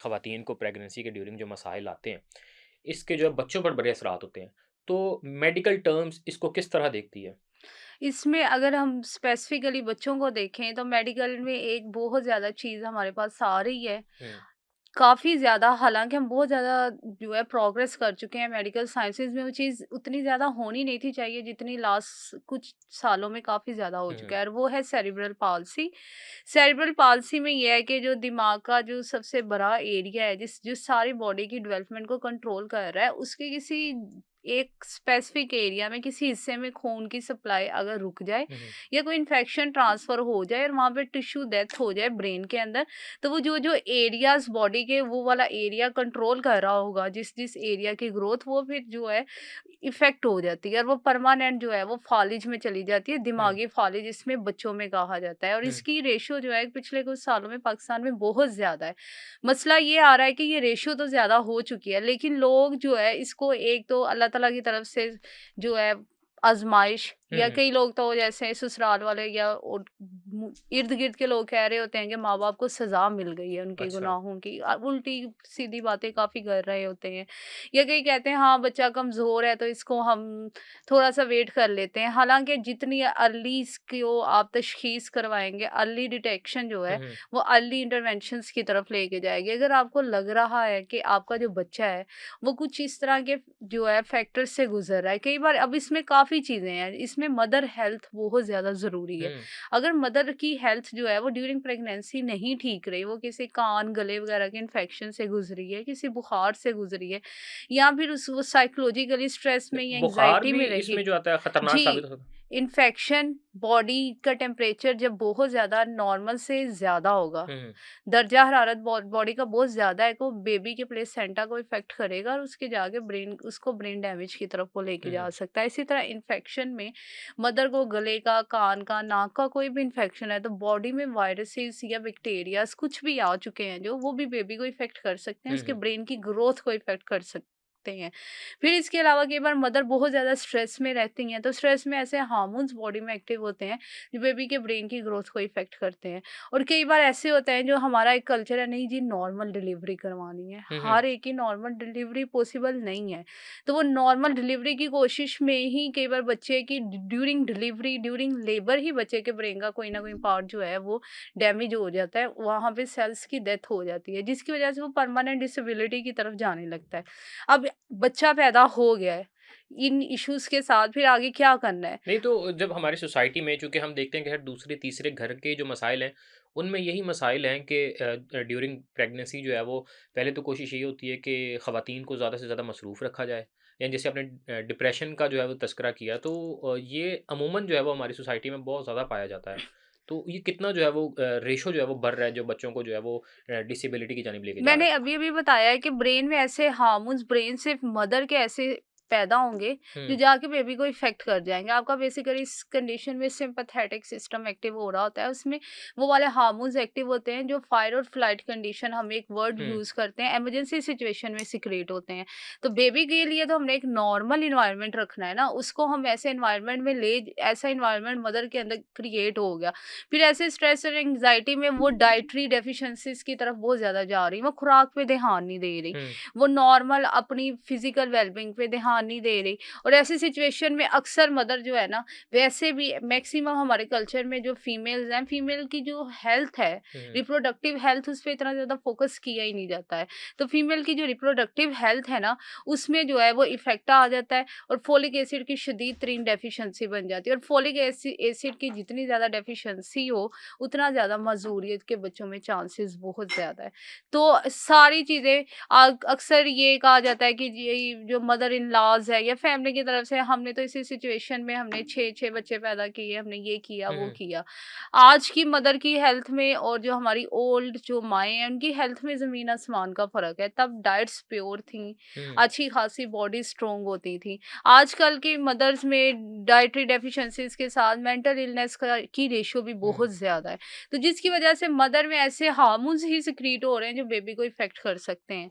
ख़वातीन को प्रेगनेंसी के ड्यूरिंग जो मसाइल आते हैं, इसके जो है बच्चों पर बड़े असरात होते हैं। तो मेडिकल टर्म्स इसको किस तरह देखती है? इसमें अगर हम स्पेसिफिकली बच्चों को देखें तो मेडिकल में एक बहुत ज़्यादा चीज़ हमारे पास आ रही है। हुँ, काफ़ी ज़्यादा, हालाँकि हम बहुत ज़्यादा जो है प्रोग्रेस कर चुके हैं मेडिकल साइंसेज़ में, वो चीज़ उतनी ज़्यादा होनी नहीं थी चाहिए जितनी लास्ट कुछ सालों में काफ़ी ज़्यादा हो हुँ, चुका हुँ, है, और वो है सेरेब्रल पाल्सी। सेरेब्रल पाल्सी में ये है कि जो दिमाग का जो सबसे बड़ा एरिया है, जिस सारी बॉडी की डेवलपमेंट को कंट्रोल कर रहा है, उसके किसी एक स्पेसिफिक एरिया में, किसी हिस्से में खून की सप्लाई अगर रुक जाए हुँ, हुँ, या कोई इन्फेक्शन ट्रांसफ़र हो जाए और वहाँ पे टिश्यू डेथ हो जाए ब्रेन के अंदर, तो वो जो जो एरियाज़ बॉडी के, वो वाला एरिया कंट्रोल कर रहा होगा जिस जिस एरिया की ग्रोथ, वो फिर जो है इफ़ेक्ट हो जाती है, और वो परमानेंट जो है वो फ़ालिज में चली जाती है, हुँ, दिमागी फ़ालिज इसमें बच्चों में कहा जाता है, और हुँ, इसकी रेशियो जो है पिछले कुछ सालों में पाकिस्तान में बहुत ज़्यादा है। मसला ये आ रहा है कि ये रेशियो तो ज़्यादा हो चुकी है, लेकिन लोग जो है इसको, एक तो अल्लाह ताला की तरफ से जो है आज़माइश, हुँ, या हुँ। कई लोग तो जैसे ससुराल वाले या इर्द-गिर्द के लोग कह रहे होते हैं कि माँ-बाप को सज़ा मिल गई है उनके अच्छा। गुनाहों की। उल्टी-सीधी बातें काफ़ी कर रहे होते हैं। या कई कहते हैं हाँ, बच्चा कमज़ोर है तो इसको हम थोड़ा-सा वेट कर लेते हैं। हालाँकि जितनी अर्ली इसको आप तशख़ीस करवाएँगे, अर्ली डिटेक्शन जो हुँ, है, हुँ, वो अर्ली इंटरवेंशंस की तरफ लेके जाएगी। अगर आपको लग रहा है कि आपका जो बच्चा है, वो कुछ इस तरह के जो है फैक्टर्स से गुज़र रहा है, कई बार अब इसमें काफ़ी चीज़ें हैं। इसमें मदर हेल्थ बहुत ज़्यादा ज़रूरी है। हुँ, अगर मदर की हेल्थ जो है वो ड्यूरिंग प्रेगनेंसी नहीं ठीक रही, वो किसी कान, गले वगैरह के इन्फेक्शन से गुज़री है, किसी बुखार से गुज़री है, या फिर उस वो साइकोलॉजिकली स्ट्रेस में या बुखार एंग्ज़ायटी भी में रही। इसमें जो आता है खतरनाक साबित जी, हो सकता है। इन्फेक्शन, बॉडी का टेम्परेचर जब बहुत ज़्यादा नॉर्मल से ज़्यादा होगा, हुँ, हुँ, दर्जा हरारत बॉडी का बहुत ज़्यादा है, तो बेबी के प्लेसेंटा को इफ़ेक्ट करेगा और उसके जाके ब्रेन डैमेज की तरफ वो लेके हुँ, जा हुँ, सकता है। इसी तरह इन्फेक्शन में मदर को गले का, कान का, नाक का कोई भी इन्फेक्शन है, तो बॉडी में वायरसेस या बैक्टीरियाज़ कुछ भी आ चुके हैं जो, वो भी बेबी को इफ़ेक्ट कर सकते हैं, हुँ, उसके हुँ, ब्रेन की ग्रोथ को इफ़ेक्ट कर सकते हैं। फिर इसके अलावा कई बार मदर बहुत ज़्यादा स्ट्रेस में रहती हैं, तो स्ट्रेस में ऐसे हार्मोन्स बॉडी में एक्टिव होते हैं जो बेबी के ब्रेन की ग्रोथ को इफ़ेक्ट करते हैं। और कई बार ऐसे होते हैं जो हमारा एक कल्चर है, नहीं जी नॉर्मल डिलीवरी करवानी है, हुँ, हुँ, हर एक की नॉर्मल डिलीवरी पॉसिबल नहीं है। तो वो नॉर्मल डिलीवरी की कोशिश में ही कई बार बच्चे की ड्यूरिंग डिलीवरी, ड्यूरिंग लेबर ही बच्चे के ब्रेन का कोई ना कोई पार्ट जो है वो डैमेज हो जाता है, वहाँ पे सेल्स की डेथ हो जाती है, जिसकी वजह से वो परमानेंट डिसेबिलिटी की तरफ जाने लगता है। अब बच्चा पैदा हो गया है, इन इश्यूज़ के साथ फिर आगे क्या करना है? नहीं तो जब हमारी सोसाइटी में चूँकि हम देखते हैं कि हर दूसरे तीसरे घर के जो मसाइल हैं, उनमें यही मसाइल हैं कि ड्यूरिंग प्रेगनेंसी जो है वो पहले तो कोशिश यही होती है कि ख़वातीन को ज़्यादा से ज़्यादा मसरूफ़ रखा जाए। या जैसे आपने डिप्रेशन का जो है वो तज़किरा किया तो ये अमूमन जो है वो हमारी सोसाइटी में बहुत ज़्यादा पाया जाता है। तो ये कितना जो है वो रेशो जो है वो बढ़ रहा है जो बच्चों को जो है वो डिसेबिलिटी की जानिब लेके जा रहा मैंने है? अभी-अभी बताया है कि ब्रेन में ऐसे हार्मोन्स ब्रेन से मदर के ऐसे पैदा होंगे जो हुँ, जाके बेबी को इफ़ेक्ट कर जाएँगे। आपका बेसिकली इस कंडीशन में सिम्पैथेटिक सिस्टम एक्टिव हो रहा होता है, उसमें वो वाले हार्मोन्स एक्टिव होते हैं जो फाइट और फ्लाइट कंडीशन, हम एक वर्ड हुँ, यूज़ करते हैं, इमरजेंसी सिचुएशन में सीक्रेट होते हैं। तो बेबी के लिए तो हमने एक नॉर्मल एनवायरनमेंट रखना है ना, उसको हम ऐसे एनवायरनमेंट में ले, ऐसा एनवायरनमेंट मदर के अंदर क्रिएट हो गया। फिर ऐसे स्ट्रेस और एंग्जायटी में वो डाइटरी डेफिशिएंसीज़ की तरफ बहुत ज़्यादा जा रही, वो खुराक पे ध्यान नहीं दे रही, हुँ, वो नॉर्मल अपनी फिज़िकल वेलबींग पे ध्यान नहीं दे रही। और ऐसी सिचुएशन में अक्सर मदर जो है ना, वैसे भी मैक्सिमम हमारे कल्चर में जो फीमेल्स हैं, फीमेल की जो हेल्थ है, हुँ, रिप्रोडक्टिव हेल्थ, उस पे इतना ज़्यादा फोकस किया ही नहीं जाता है। तो फीमेल की जो रिप्रोडक्टिव हेल्थ है ना, उसमें जो है वो इफ़ेक्ट आ जाता है, और फोलिक एसिड की शदीद तरीन डेफिशिएंसी बन जाती है, और फोलिक एसिड की जितनी ज़्यादा डेफिशिएंसी हो, उतना ज़्यादा माज़ूरियत के बच्चों में चांसेस बहुत ज़्यादा है। तो सारी चीज़ें, अक्सर ये कहा जाता है कि ये जो मदर इन लॉज़ है या फैमिली की तरफ से, हमने तो इसी सिचुएशन में हमने 6-6 बच्चे पैदा किए, हमने ये किया, हुँ, वो हुँ, किया। आज की मदर की हेल्थ में और जो हमारी ओल्ड जो माएँ हैं, उनकी हेल्थ में ज़मीन आसमान का फ़र्क है। तब डाइट्स प्योर थीं, हुँ, अच्छी खासी बॉडी स्ट्रॉन्ग होती थी। आजकल की मदर्स में डाइटरी डेफिशिएंसीज़ के साथ मेंटल इलनेस का की रेशियो भी हुँ। बहुत ज़्यादा है। तो जिसकी वजह से मदर में ऐसे हार्मोन्स ही सिक्रीट हो रहे हैं जो बेबी को इफ़ेक्ट कर सकते हैं।